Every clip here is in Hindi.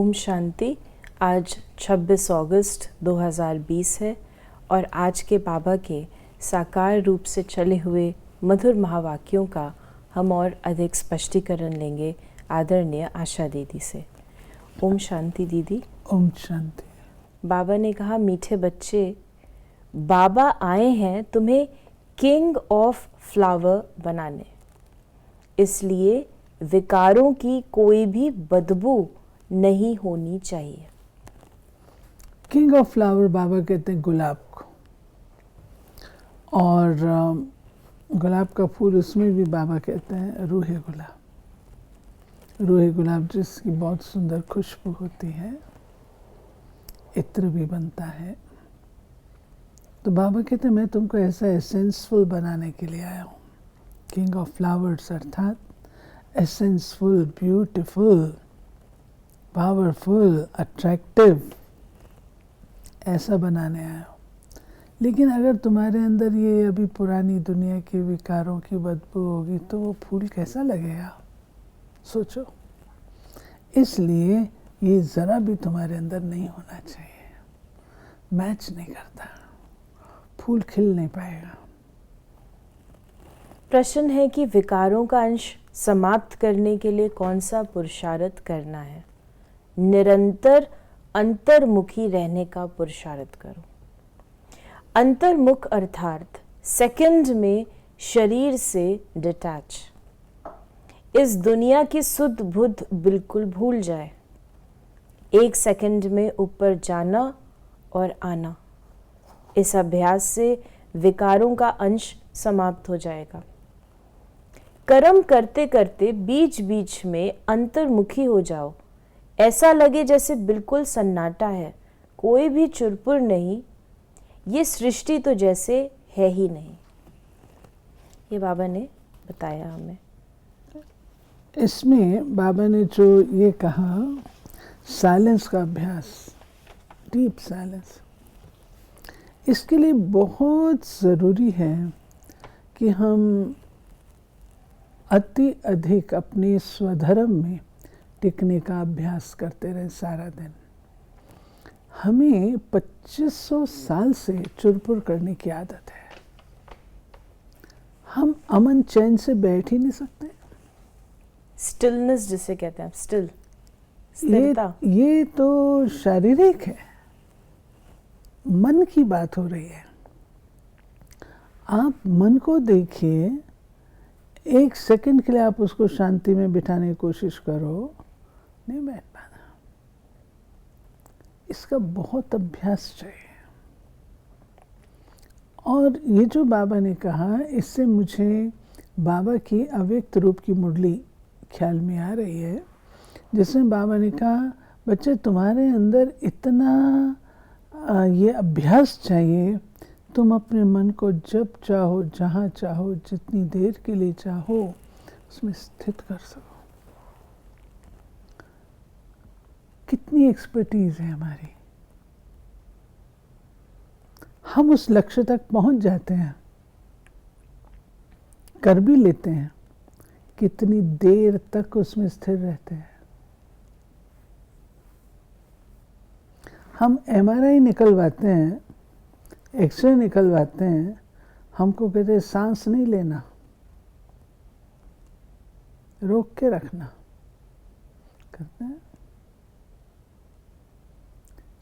ओम शांति। आज 26 अगस्त 2020 है और आज के बाबा के साकार रूप से चले हुए मधुर महावाक्यों का हम और अधिक स्पष्टीकरण लेंगे आदरणीय आशा दीदी से। ओम शांति दीदी। ओम शांति। बाबा ने कहा, मीठे बच्चे, बाबा आए हैं तुम्हें किंग ऑफ फ्लावर बनाने, इसलिए विकारों की कोई भी बदबू नहीं होनी चाहिए। किंग ऑफ फ्लावर बाबा कहते हैं गुलाब को, और गुलाब का फूल उसमें भी बाबा कहते हैं रूहे गुलाब। रूहे गुलाब जिसकी बहुत सुंदर खुशबू होती है, इत्र भी बनता है। तो बाबा कहते हैं मैं तुमको ऐसा एसेंसफुल बनाने के लिए आया हूँ। किंग ऑफ फ्लावर्स अर्थात एसेंसफुल, ब्यूटीफुल, पावरफुल, अट्रैक्टिव, ऐसा बनाने आया हूँ। लेकिन अगर तुम्हारे अंदर ये अभी पुरानी दुनिया के विकारों की बदबू होगी तो वो फूल कैसा लगेगा, सोचो। इसलिए ये ज़रा भी तुम्हारे अंदर नहीं होना चाहिए, मैच नहीं करता, फूल खिल नहीं पाएगा। प्रश्न है कि विकारों का अंश समाप्त करने के लिए कौन सा पुरुषार्थ करना है। निरंतर अंतर्मुखी रहने का पुरुषार्थ करो। अंतर्मुख अर्थात सेकंड में शरीर से डिटैच, इस दुनिया की सुध बुध बिल्कुल भूल जाए। 1 सेकंड में ऊपर जाना और आना, इस अभ्यास से विकारों का अंश समाप्त हो जाएगा। कर्म करते करते बीच बीच में अंतर्मुखी हो जाओ, ऐसा लगे जैसे बिल्कुल सन्नाटा है, कोई भी चुरपुर नहीं, ये सृष्टि तो जैसे है ही नहीं। ये बाबा ने बताया हमें। इसमें बाबा ने जो ये कहा, साइलेंस का अभ्यास, डीप साइलेंस, इसके लिए बहुत ज़रूरी है कि हम अति अधिक अपने स्वधर्म में टिकने का अभ्यास करते रहे सारा दिन। हमें 2500 साल से चुरपुर करने की आदत है। हम अमन चैन से बैठ ही नहीं सकते। स्टिलनेस जिसे कहते हैं, स्थिरता। ये तो शारीरिक है, मन की बात हो रही है। आप मन को देखिए, 1 सेकंड के लिए आप उसको शांति में बिठाने की कोशिश करो, नहीं बैठ पाना। इसका बहुत अभ्यास चाहिए। और ये जो बाबा ने कहा, इससे मुझे बाबा की अव्यक्त रूप की मुरली ख्याल में आ रही है, जिसमें बाबा ने कहा, बच्चे तुम्हारे अंदर इतना ये अभ्यास चाहिए, तुम अपने मन को जब चाहो, जहाँ चाहो, जितनी देर के लिए चाहो, उसमें स्थित कर सको। कितनी एक्सपर्टीज है हमारी। हम उस लक्ष्य तक पहुंच जाते हैं, कर भी लेते हैं, कितनी देर तक उसमें स्थिर रहते हैं। हम MRI निकलवाते हैं, एक्सरे निकलवाते हैं, हमको कहते हैं सांस नहीं लेना, रोक के रखना, करते हैं।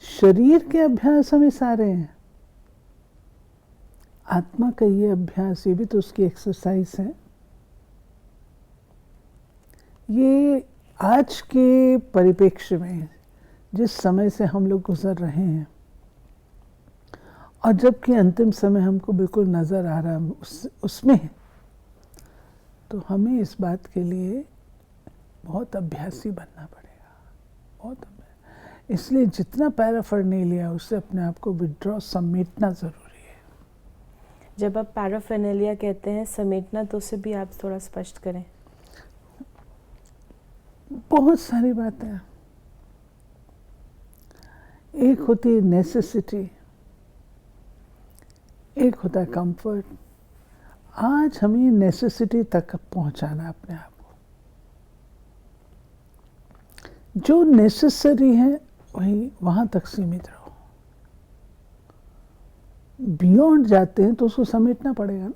शरीर के अभ्यास हमें सारे हैं, आत्मा का ये अभ्यास, ये भी तो उसकी एक्सरसाइज है। ये आज के परिप्रेक्ष्य में जिस समय से हम लोग गुजर रहे हैं, और जबकि अंतिम समय हमको बिल्कुल नज़र आ रहा है उसमें, तो हमें इस बात के लिए बहुत अभ्यासी बनना पड़ेगा, बहुत अभ्यास। इसलिए जितना पैराफर्नेलिया लिया उससे अपने आप को विड्रॉ, समेटना ज़रूरी है। जब आप पैराफर्नेलिया कहते हैं समेटना, तो उसे भी आप थोड़ा स्पष्ट करें। बहुत सारी बातें हैं। एक होती है नेसेसिटी, एक होता है कंफर्ट। आज हमें नेसेसिटी तक पहुंचाना अपने आप को। जो नेसेसरी है वही वहाँ तक सीमित रहो। बियॉन्ड जाते हैं तो उसको समेटना पड़ेगा ना।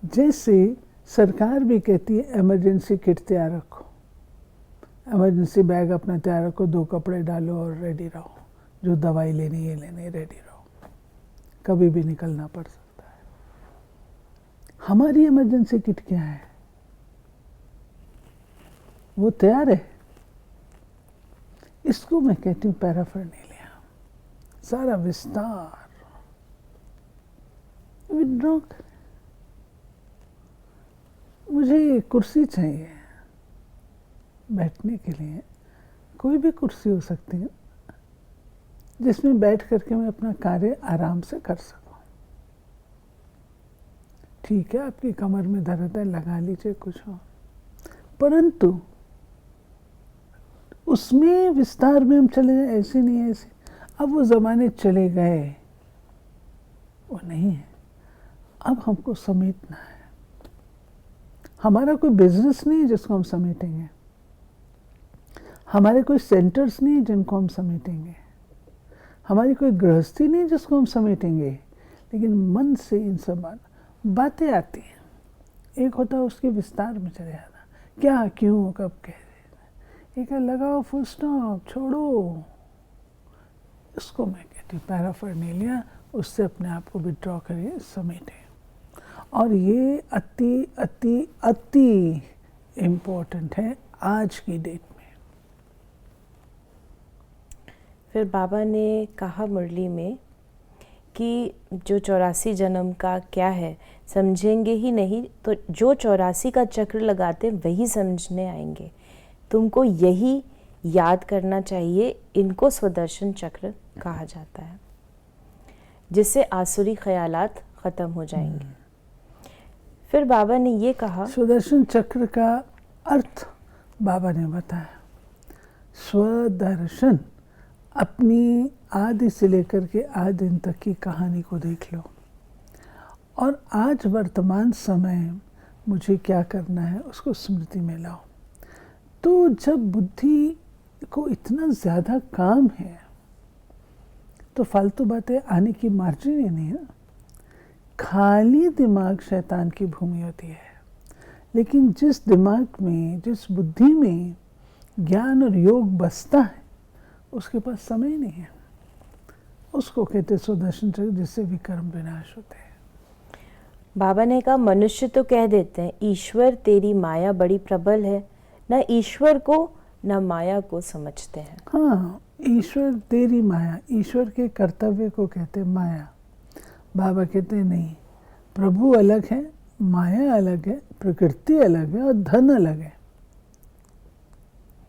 जैसे सरकार भी कहती है इमरजेंसी किट तैयार रखो, इमरजेंसी बैग अपना तैयार रखो, 2 कपड़े डालो और रेडी रहो, जो दवाई लेनी है लेनी रेडी रहो, कभी भी निकलना पड़ सकता है। हमारी इमरजेंसी किट क्या है? वो तैयार है। इसको मैं कहती हूँ पैराफर्नेलिया, सारा विस्तार विड्रॉ कर। मुझे कुर्सी चाहिए बैठने के लिए, कोई भी कुर्सी हो सकती है जिसमें बैठ करके मैं अपना कार्य आराम से कर सकूं। ठीक है, आपकी कमर में दर्द है, लगा लीजिए कुछ और, परंतु उसमें विस्तार में हम चले जाए, ऐसे नहीं है ऐसे। अब वो ज़माने चले गए, वो नहीं है। अब हमको समेटना है। हमारा कोई बिजनेस नहीं है जिसको हम समेटेंगे, हमारे कोई सेंटर्स नहीं है जिनको हम समेटेंगे, हमारी कोई गृहस्थी नहीं जिसको हम समेटेंगे, लेकिन मन से इन सब बातें आती हैं। एक होता है उसके विस्तार में चले जाना, क्या, क्यों, कब, कैसे। एक है लगाओ फुल स्टॉप, छोड़ो। इसको मैं कहती हूँ पैराफर्नेलिया। उससे अपने आप को विड्रॉ करिए, समेटें। और ये अति अति अति इम्पोर्टेंट है आज की डेट में। फिर बाबा ने कहा मुरली में कि जो 84 जन्म का क्या है समझेंगे ही नहीं, तो जो 84 का चक्र लगाते वही समझने आएंगे। तुमको यही याद करना चाहिए, इनको स्वदर्शन चक्र कहा जाता है, जिससे आसुरी ख्यालात ख़त्म हो जाएंगे। फिर बाबा ने ये कहा, स्वदर्शन चक्र का अर्थ बाबा ने बताया। स्वदर्शन, अपनी आदि से लेकर के आदि दिन तक की कहानी को देख लो, और आज वर्तमान समय मुझे क्या करना है उसको स्मृति में लाओ। तो जब बुद्धि को इतना ज़्यादा काम है तो फालतू बातें आने की मार्जिन ही नहीं है। खाली दिमाग शैतान की भूमि होती है, लेकिन जिस दिमाग में, जिस बुद्धि में ज्ञान और योग बसता है, उसके पास समय नहीं है। उसको कहते स्वदर्शन चक्र, जिससे विकर्म विनाश होते हैं। बाबा ने कहा, मनुष्य तो कह देते हैं ईश्वर तेरी माया बड़ी प्रबल है, न ईश्वर को न माया को समझते हैं। हाँ, ईश्वर तेरी माया, ईश्वर के कर्तव्य को कहते माया। बाबा कहते हैं नहीं, प्रभु अलग है, माया अलग है, प्रकृति अलग है और धन अलग है।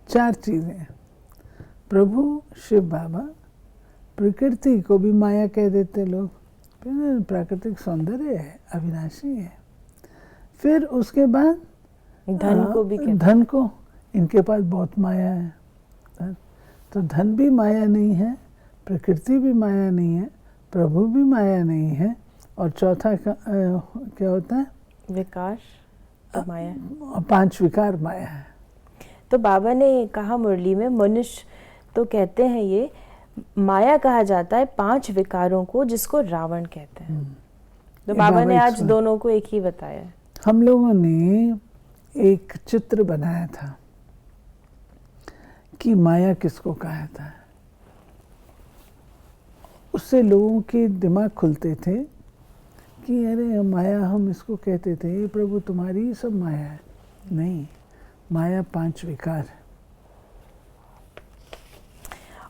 4 चीज़ें हैं। प्रभु शिव बाबा, प्रकृति को भी माया कह देते लोग, प्राकृतिक सौंदर्य है, अविनाशी है। फिर उसके बाद धन को भी कहते, धन को, इनके पास बहुत माया है। तो धन भी माया नहीं है, प्रकृति भी माया नहीं है, प्रभु भी माया नहीं है, और चौथा क्या होता है? विकार, तो माया। 5 विकार माया है। तो बाबा ने कहा मुरली में, मनुष्य तो कहते हैं ये माया कहा जाता है 5 विकारों को, जिसको रावण कहते हैं। तो बाबा ने आज दोनों को एक ही बताया। हम लोगों ने एक चित्र बनाया था कि माया किसको कहा था। उससे लोगों के दिमाग खुलते थे कि अरे माया, हम इसको कहते थे प्रभु तुम्हारी सब माया है। नहीं, माया 5 विकार है।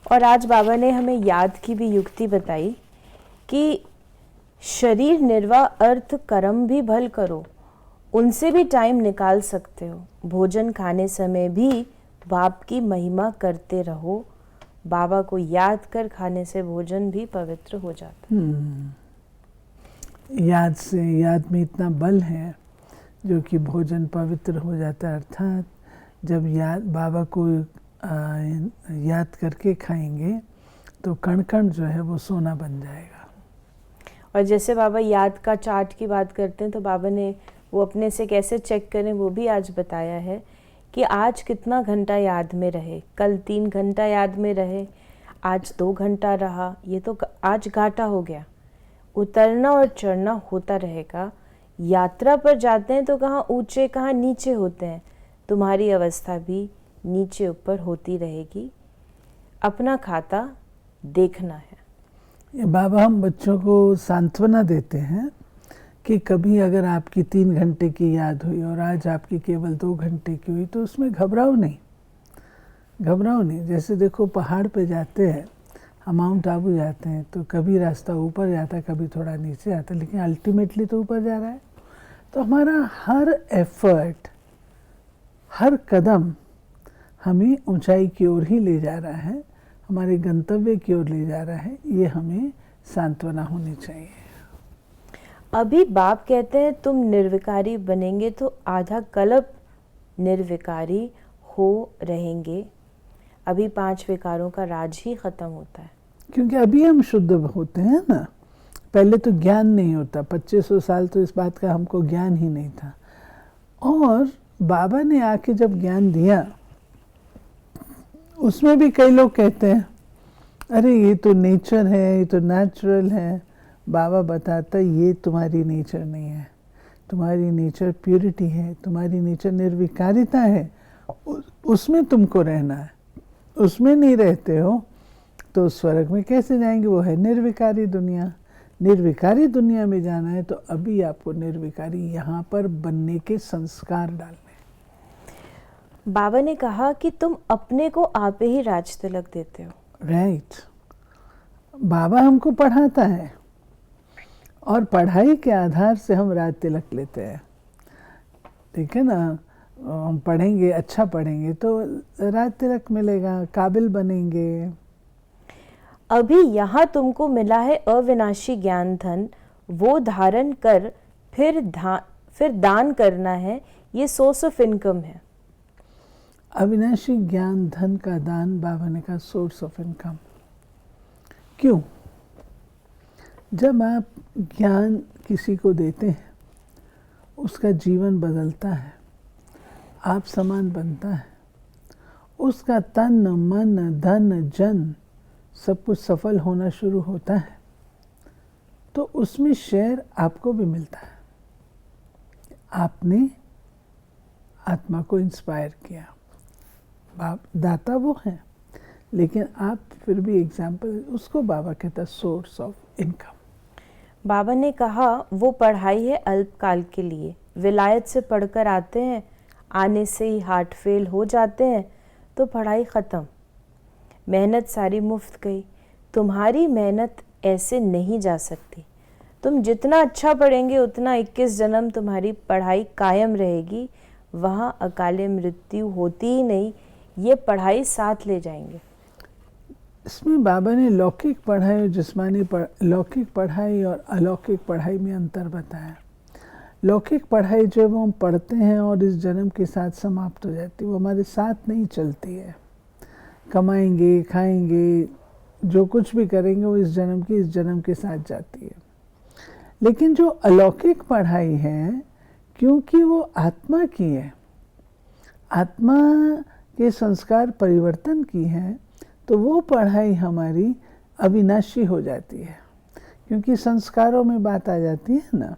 और आज बाबा ने हमें याद की भी युक्ति बताई कि शरीर निर्वाह अर्थ कर्म भी भल करो, उनसे भी टाइम निकाल सकते हो। भोजन खाने समय भी बाप की महिमा करते रहो। बाबा को याद कर खाने से भोजन भी पवित्र हो जाता है। याद से, याद में इतना बल है जो कि भोजन पवित्र हो जाता है। अर्थात जब याद, बाबा को याद करके खाएंगे तो कण कण जो है वो सोना बन जाएगा। और जैसे बाबा याद का चार्ट की बात करते हैं, तो बाबा ने वो अपने से कैसे चेक करें वो भी आज बताया है कि आज कितना घंटा याद में रहे, कल 3 घंटा याद में रहे, आज 2 घंटा रहा, ये तो आज घाटा हो गया। उतरना और चढ़ना होता रहेगा। यात्रा पर जाते हैं तो कहाँ ऊंचे कहाँ नीचे होते हैं, तुम्हारी अवस्था भी नीचे ऊपर होती रहेगी। अपना खाता देखना है। ये बाबा हम बच्चों को सांत्वना देते हैं कि कभी अगर आपकी 3 घंटे की याद हुई और आज आपकी केवल 2 घंटे की हुई तो उसमें घबराओ नहीं, घबराओ नहीं। जैसे देखो पहाड़ पे जाते हैं, हम माउंट आबू जाते हैं तो कभी रास्ता ऊपर जाता है, कभी थोड़ा नीचे जाता है, लेकिन अल्टीमेटली तो ऊपर जा रहा है। तो हमारा हर एफर्ट, हर कदम हमें ऊंचाई की ओर ही ले जा रहा है, हमारे गंतव्य की ओर ले जा रहा है। ये हमें सांत्वना होनी चाहिए। अभी बाप कहते हैं तुम निर्विकारी बनेंगे तो आधा कल्प निर्विकारी हो रहेंगे। अभी 5 विकारों का राज ही खत्म होता है। क्योंकि अभी हम शुद्ध होते हैं ना, पहले तो ज्ञान नहीं होता। 2500 साल तो इस बात का हमको ज्ञान ही नहीं था। और बाबा ने आके जब ज्ञान दिया, उसमें भी कई लोग कहते हैं अरे ये तो नेचर है, ये तो नेचुरल है। बाबा बताता ये तुम्हारी नेचर नहीं है, तुम्हारी नेचर प्योरिटी है, तुम्हारी नेचर निर्विकारिता है। उसमें तुमको रहना है। उसमें नहीं रहते हो तो स्वर्ग में कैसे जाएंगे? वो है निर्विकारी दुनिया। निर्विकारी दुनिया में जाना है तो अभी आपको निर्विकारी यहाँ पर बनने के संस्कार डालने। बाबा ने कहा कि तुम अपने को आप ही राज तिलक देते हो। राइट। बाबा हमको पढ़ाता है और पढ़ाई के आधार से हम राज तिलक लेते हैं। ठीक है ना, हम पढ़ेंगे, अच्छा पढ़ेंगे तो राज तिलक मिलेगा, काबिल बनेंगे। अभी यहाँ तुमको मिला है अविनाशी ज्ञान धन, वो धारण कर फिर दान करना है, ये सोर्स ऑफ इनकम है। अविनाशी ज्ञान धन का दान बाबा ने कहा सोर्स ऑफ इनकम। क्यों? जब आप ज्ञान किसी को देते हैं, उसका जीवन बदलता है, आप समान बनता है, उसका तन मन धन जन सब कुछ सफल होना शुरू होता है, तो उसमें शेयर आपको भी मिलता है। आपने आत्मा को इंस्पायर किया। बाप दाता वो हैं, लेकिन आप फिर भी एग्जाम्पल। उसको बाबा कहता सोर्स ऑफ इनकम। बाबा ने कहा वो पढ़ाई है अल्पकाल के लिए। विलायत से पढ़कर आते हैं, आने से ही हार्ट फेल हो जाते हैं तो पढ़ाई ख़त्म, मेहनत सारी मुफ्त गई। तुम्हारी मेहनत ऐसे नहीं जा सकती। तुम जितना अच्छा पढ़ेंगे उतना 21 जन्म तुम्हारी पढ़ाई कायम रहेगी। वहाँ अकाले मृत्यु होती ही नहीं, ये पढ़ाई साथ ले जाएंगे। इसमें बाबा ने लौकिक पढ़ाई और जिस्मानी लौकिक पढ़ाई और अलौकिक पढ़ाई में अंतर बताया। लौकिक पढ़ाई जब हम पढ़ते हैं और इस जन्म के साथ समाप्त हो जाती है, वो हमारे साथ नहीं चलती है। कमाएंगे, खाएंगे, जो कुछ भी करेंगे वो इस जन्म के साथ जाती है। लेकिन जो अलौकिक पढ़ाई है, क्योंकि वो आत्मा की है, आत्मा के संस्कार परिवर्तन की है, तो वो पढ़ाई हमारी अविनाशी हो जाती है। क्योंकि संस्कारों में बात आ जाती है ना,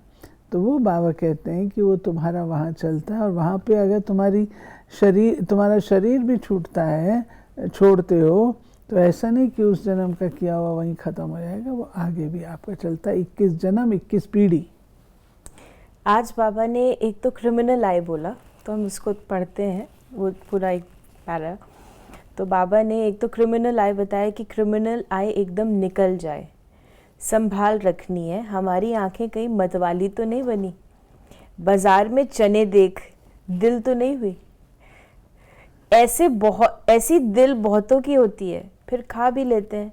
तो वो बाबा कहते हैं कि वो तुम्हारा वहाँ चलता है। और वहाँ पे अगर तुम्हारा शरीर भी छूटता है, छोड़ते हो, तो ऐसा नहीं कि उस जन्म का किया हुआ वहीं ख़त्म हो जाएगा, वो आगे भी आपका चलता है। 21 जन्म 21 पीढ़ी। आज बाबा ने एक तो क्रिमिनल आई बोला, तो हम उसको पढ़ते हैं, वो पूरा एक पैरा। तो बाबा ने एक तो क्रिमिनल आई बताया कि क्रिमिनल आई एकदम निकल जाए, संभाल रखनी है। हमारी आंखें कहीं मतवाली तो नहीं बनी, बाजार में चने देख दिल तो नहीं हुई। ऐसी दिल बहुतों की होती है, फिर खा भी लेते हैं।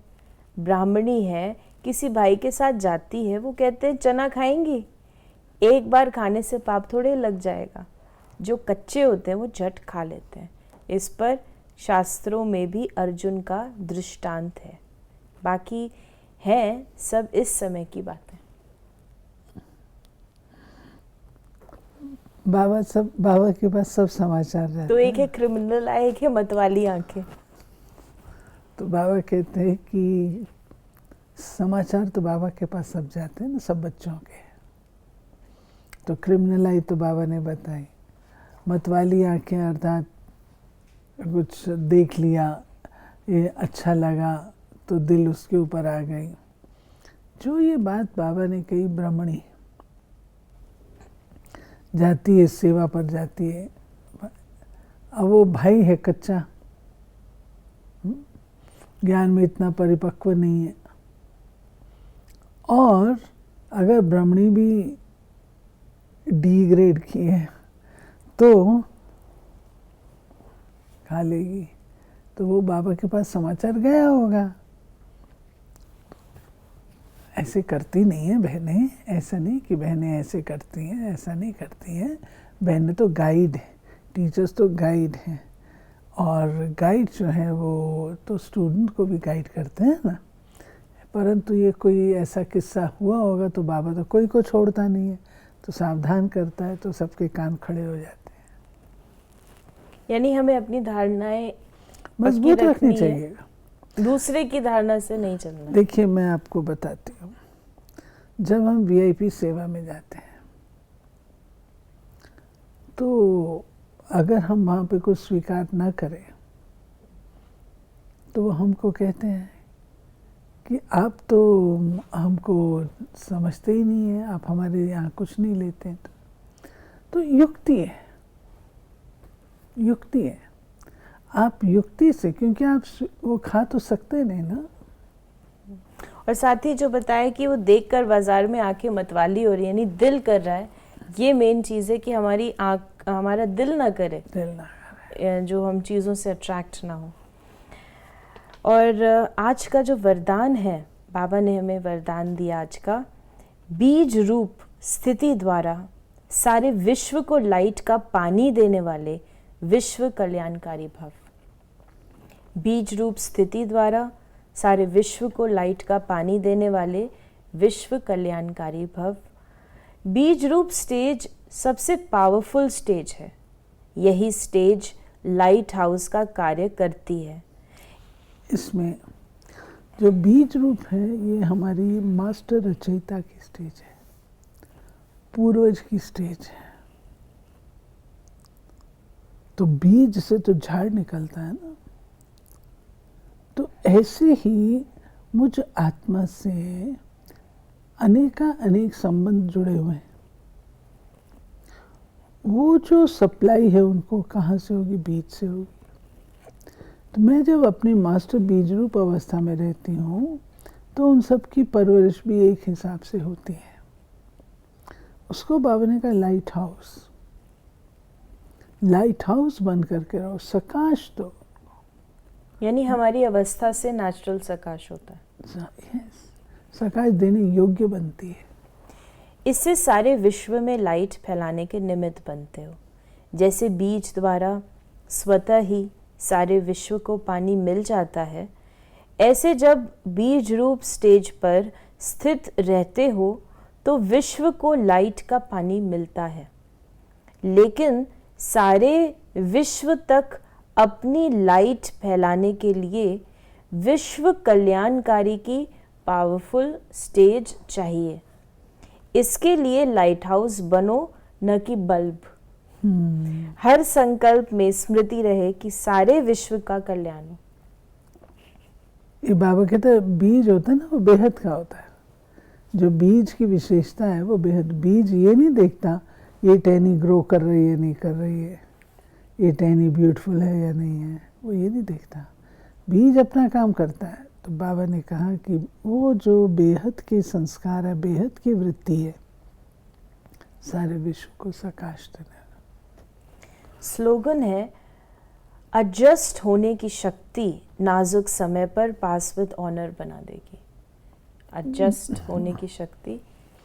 ब्राह्मणी है, किसी भाई के साथ जाती है, वो कहते हैं चना खाएंगी, एक बार खाने से पाप थोड़े लग जाएगा। जो कच्चे होते हैं वो झट खा लेते हैं। इस पर शास्त्रों में भी अर्जुन का दृष्टांत है। बाकी है सब इस समय की बातें। बाबा के पास सब समाचार रहते तो एक हैं। है क्रिमिनल आई, एक है मतवाली आंखें। तो बाबा कहते हैं कि समाचार तो बाबा के पास सब जाते हैं ना, सब बच्चों के। तो क्रिमिनल आई तो बाबा ने बताई, मतवाली आंखें अर्थात कुछ देख लिया, ये अच्छा लगा तो दिल उसके ऊपर आ गई। जो ये बात बाबा ने कही, ब्राह्मणी जाती है सेवा पर जाती है, अब वो भाई है कच्चा, ज्ञान में इतना परिपक्व नहीं है, और अगर ब्राह्मणी भी डी ग्रेड की है तो खा लेगी। तो वो बाबा के पास समाचार गया होगा। ऐसे करती नहीं है बहनें, ऐसा नहीं कि बहनें ऐसे करती हैं, ऐसा नहीं करती हैं। बहनें तो गाइड है, टीचर्स तो गाइड हैं, और गाइड जो है वो तो स्टूडेंट को भी गाइड करते हैं ना। परंतु ये कोई ऐसा किस्सा हुआ होगा तो बाबा तो कोई को छोड़ता नहीं है, तो सावधान करता है, तो सबके कान खड़े हो जाते हैं। यानी हमें अपनी धारणाएं मजबूत पक्की रखनी रखनी है, चाहिए। दूसरे की धारणा से नहीं चलना। देखिए मैं आपको बताती हूँ, जब हम वीआईपी सेवा में जाते हैं तो अगर हम वहाँ पे कुछ स्वीकार ना करें तो वो हमको कहते हैं कि आप तो हमको समझते ही नहीं है, आप हमारे यहाँ कुछ नहीं लेते हैं। तो युक्ति है, युक्ति है। आप युक्ति से, क्योंकि आप वो खा तो सकते नहीं ना। और साथ ही जो बताया कि वो देखकर बाजार में आंखें मतवाली हो रही है, यानी दिल कर रहा है। ये मेन चीज़ है कि हमारी आँख, हमारा दिल ना करे, दिल ना करे, जो हम चीज़ों से अट्रैक्ट ना हो। और आज का जो वरदान है, बाबा ने हमें वरदान दिया आज का, बीज रूप स्थिति द्वारा सारे विश्व को लाइट का पानी देने वाले विश्व कल्याणकारी भव। बीज रूप स्थिति द्वारा सारे विश्व को लाइट का पानी देने वाले विश्व कल्याणकारी भव। बीज रूप स्टेज सबसे पावरफुल स्टेज है। यही स्टेज लाइट हाउस का कार्य करती है। इसमें जो बीज रूप है ये हमारी मास्टर रचयिता की स्टेज है, पूर्वज की स्टेज है। तो बीज से तो झाड़ निकलता है ना। तो ऐसे ही मुझ आत्मा से अनेक संबंध जुड़े हुए हैं। वो जो सप्लाई है उनको कहाँ से होगी? बीज से होगी। तो मैं जब अपनी मास्टर बीज रूप अवस्था में रहती हूँ तो उन सब की परवरिश भी एक हिसाब से होती है। उसको बाबा ने कहा लाइट हाउस, लाइट हाउस बन करके रहो, सकाश दो। यानी हमारी अवस्था से नेचुरल सकाश होता है। यस, सकाश देने योग्य बनती है। इससे सारे विश्व में लाइट फैलाने के निमित्त बनते हो। जैसे बीज द्वारा स्वतः ही सारे विश्व को पानी मिल जाता है, ऐसे जब बीज रूप स्टेज पर स्थित रहते हो तो विश्व को लाइट का पानी मिलता है। लेकिन सारे विश्व तक अपनी लाइट फैलाने के लिए विश्व कल्याणकारी की पावरफुल स्टेज चाहिए। इसके लिए लाइट हाउस बनो, न कि बल्ब। हर संकल्प में स्मृति रहे कि सारे विश्व का कल्याण हो। ये बाबा कहते हैं बीज होता है ना, वो बेहद का होता है। जो बीज की विशेषता है वो बेहद। बीज ये नहीं देखता ये टहनी ग्रो कर रही है नहीं कर रही है, ये टहनी ब्यूटीफुल है या नहीं है, वो ये नहीं देखता। बीज अपना काम करता है। तो बाबा ने कहा कि वो जो बेहद के संस्कार है, बेहद की वृत्ति है, सारे विश्व को सकाश देना। स्लोगन है, एडजस्ट होने की शक्ति नाजुक समय पर पास विद ऑनर बना देगी। एडजस्ट होने की शक्ति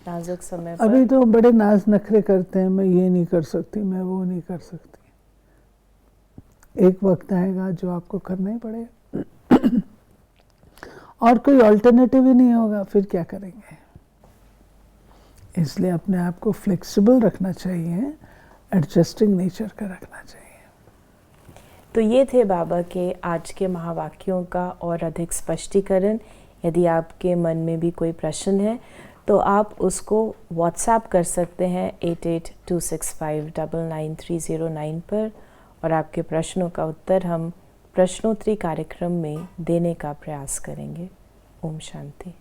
नाजुक समय पर। अभी तो बड़े नाज नखरे करते हैं, मैं ये नहीं कर सकती, मैं वो नहीं कर सकती। एक वक्त आएगा जो आपको करना ही पड़ेगा और कोई अल्टरनेटिव ही नहीं होगा, फिर क्या करेंगे? इसलिए अपने आप को फ्लेक्सिबल रखना चाहिए। एडजस्टिंग नेचर का रखना चाहिए। तो ये थे बाबा के आज के महावाक्यों का और अधिक स्पष्टीकरण। यदि आपके मन में भी कोई प्रश्न है तो आप उसको व्हाट्सएप कर सकते हैं 8826599309 पर, और आपके प्रश्नों का उत्तर हम प्रश्नोत्तरी कार्यक्रम में देने का प्रयास करेंगे। ओम शांति।